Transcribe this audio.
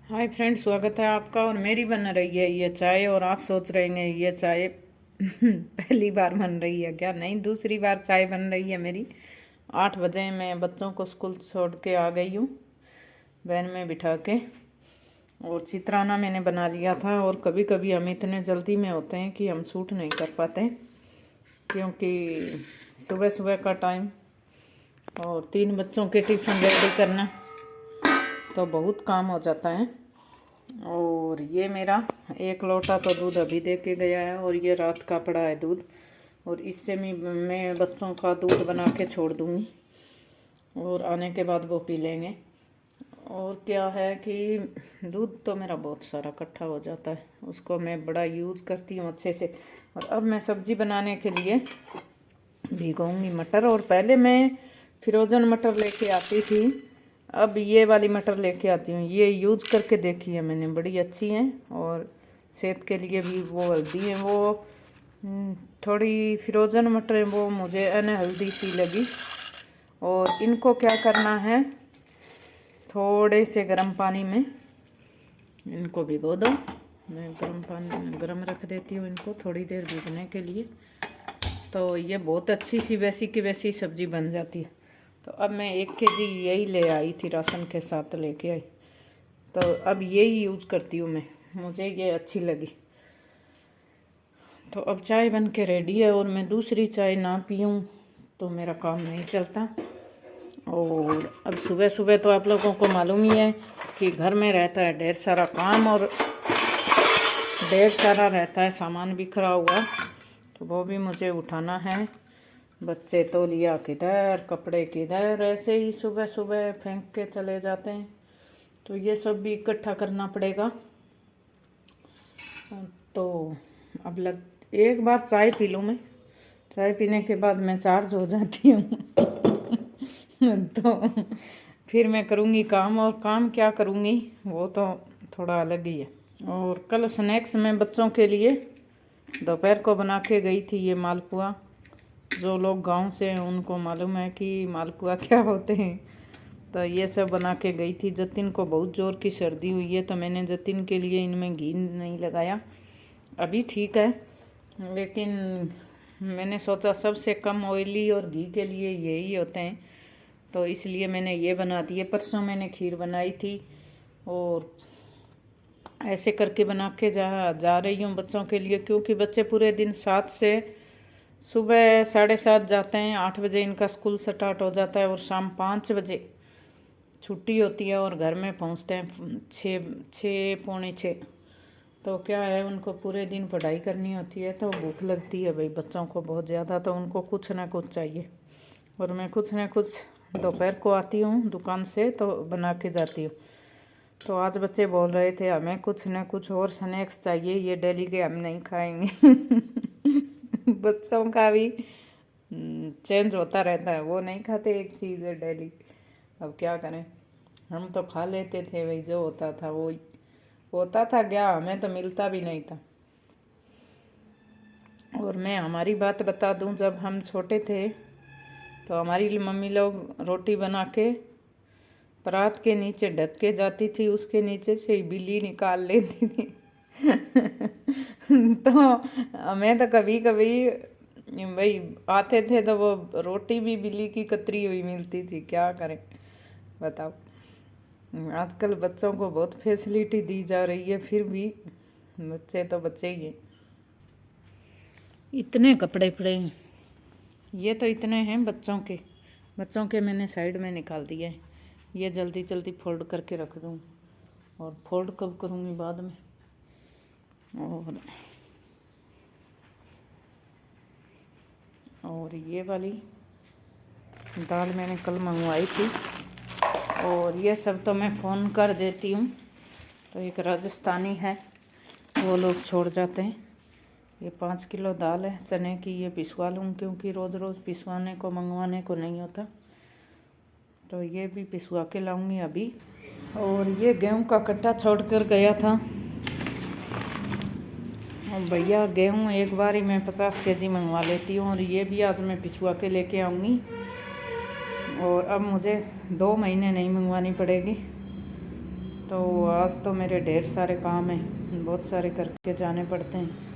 Hi friend, स्वागत है आपका। और मेरी बन रही है ये चाय। और आप सोच रहे हैं ये चाय पहली बार बन रही है क्या? नहीं, दूसरी बार चाय बन रही है मेरी। 8 बजे मैं बच्चों को स्कूल छोड़ के आ गई हूँ, वैन में बिठा के। और चित्राना मैंने बना लिया था। और कभी कभी हम इतने जल्दी में होते हैं कि हम शूट नहीं कर पाते, क्योंकि सुबह सुबह का टाइम और 3 बच्चों के टिफ़िन रेडी करना तो बहुत काम हो जाता है। और ये मेरा 1 लोटा तो दूध अभी दे के गया है, और ये रात का पड़ा है दूध। और इससे मैं बच्चों का दूध बना के छोड़ दूँगी, और आने के बाद वो पी लेंगे। और क्या है कि दूध तो मेरा बहुत सारा इकट्ठा हो जाता है, उसको मैं बड़ा यूज़ करती हूँ अच्छे से। और अब मैं सब्ज़ी बनाने के लिए भिगोऊंगी मटर। और पहले मैं फ्रोज़न मटर लेके आती थी, अब ये वाली मटर लेके आती हूँ। ये यूज़ करके देखी है मैंने, बड़ी अच्छी है और सेहत के लिए भी वो हेल्दी है। वो थोड़ी फ्रोज़न मटर वो मुझे अनहेल्दी सी लगी। और इनको क्या करना है, थोड़े से गर्म पानी में इनको भिगो दो। मैं गर्म पानी गर्म रख देती हूँ इनको थोड़ी देर भिगने के लिए। तो ये बहुत अच्छी सी वैसी की वैसी सब्ज़ी बन जाती है। तो अब मैं 1 kg यही ले आई थी, राशन के साथ लेके आई। तो अब यही यूज़ करती हूँ मैं, मुझे ये अच्छी लगी। तो अब चाय बन के रेडी है, और मैं दूसरी चाय ना पीऊँ तो मेरा काम नहीं चलता। और अब सुबह सुबह तो आप लोगों को मालूम ही है कि घर में रहता है ढेर सारा काम, और ढेर सारा रहता है सामान बिखरा हुआ, तो वो भी मुझे उठाना है। बच्चे तो लिया किधर, कपड़े किधर, ऐसे ही सुबह सुबह फेंक के चले जाते हैं। तो ये सब भी इकट्ठा करना पड़ेगा। तो अब एक बार चाय पी लूँ मैं, चाय पीने के बाद मैं चार्ज हो जाती हूँ तो फिर मैं करूँगी काम। और काम क्या करूँगी वो तो थोड़ा अलग ही है। और कल स्नैक्स में बच्चों के लिए दोपहर को बना के गई थी ये मालपुआ। जो लोग गांव से हैं उनको मालूम है कि मालपुआ क्या होते हैं। तो ये सब बना के गई थी। जतिन को बहुत ज़ोर की सर्दी हुई है, तो मैंने जतिन के लिए इनमें घी नहीं लगाया। अभी ठीक है, लेकिन मैंने सोचा सबसे कम ऑयली और घी के लिए यही होते हैं, तो इसलिए मैंने ये बना दिए। परसों मैंने खीर बनाई थी, और ऐसे करके बना के जा रही हूँ बच्चों के लिए। क्योंकि बच्चे पूरे दिन 7 से सुबह 7:30 जाते हैं, 8 बजे इनका स्कूल स्टार्ट हो जाता है, और शाम 5 बजे छुट्टी होती है, और घर में पहुँचते हैं 6 पौने 6। तो क्या है, उनको पूरे दिन पढ़ाई करनी होती है, तो भूख लगती है भाई बच्चों को बहुत ज़्यादा, तो उनको कुछ ना कुछ चाहिए। और मैं कुछ ना कुछ दोपहर को आती हूँ दुकान से तो बना के जाती हूँ। तो आज बच्चे बोल रहे थे हमें कुछ ना कुछ और स्नैक्स चाहिए, ये डेली के हम नहीं खाएंगे बच्चों का भी चेंज होता रहता है, वो नहीं खाते एक चीज़ है डेली। अब क्या करें, हम तो खा लेते थे भाई, जो होता था वो होता था, क्या हमें तो मिलता भी नहीं था। और मैं हमारी बात बता दूं, जब हम छोटे थे तो हमारी मम्मी लोग रोटी बना के परात के नीचे ढक के जाती थी, उसके नीचे से ही बिल्ली निकाल लेती थी तो हमें तो कभी कभी भाई आते थे तो वो रोटी भी बिल्ली की कतरी हुई मिलती थी। क्या करें बताओ, आजकल बच्चों को बहुत फैसिलिटी दी जा रही है, फिर भी बच्चे तो बच्चे ही हैं। इतने कपड़े पड़े हैं, ये तो इतने हैं बच्चों के मैंने साइड में निकाल दिए हैं। ये जल्दी जल्दी फोल्ड करके रख दूँ, और फोल्ड कब करूँगी बाद में। और ये वाली दाल मैंने कल मंगवाई थी, और ये सब तो मैं फ़ोन कर देती हूँ। तो एक राजस्थानी है, वो लोग छोड़ जाते हैं। ये 5 किलो दाल है चने की, ये पिसवा लूँ क्योंकि रोज़ रोज़ पिसवाने को मंगवाने को नहीं होता। तो ये भी पिसवा के लाऊंगी अभी। और ये गेहूं का कट्टा छोड़ कर गया था, और भैया गेहूं एक बार ही मैं 50 kg मंगवा लेती हूँ, और ये भी आज मैं पिसवा के लेके आऊँगी। और अब मुझे 2 महीने नहीं मंगवानी पड़ेगी। तो आज तो मेरे ढेर सारे काम हैं, बहुत सारे करके जाने पड़ते हैं।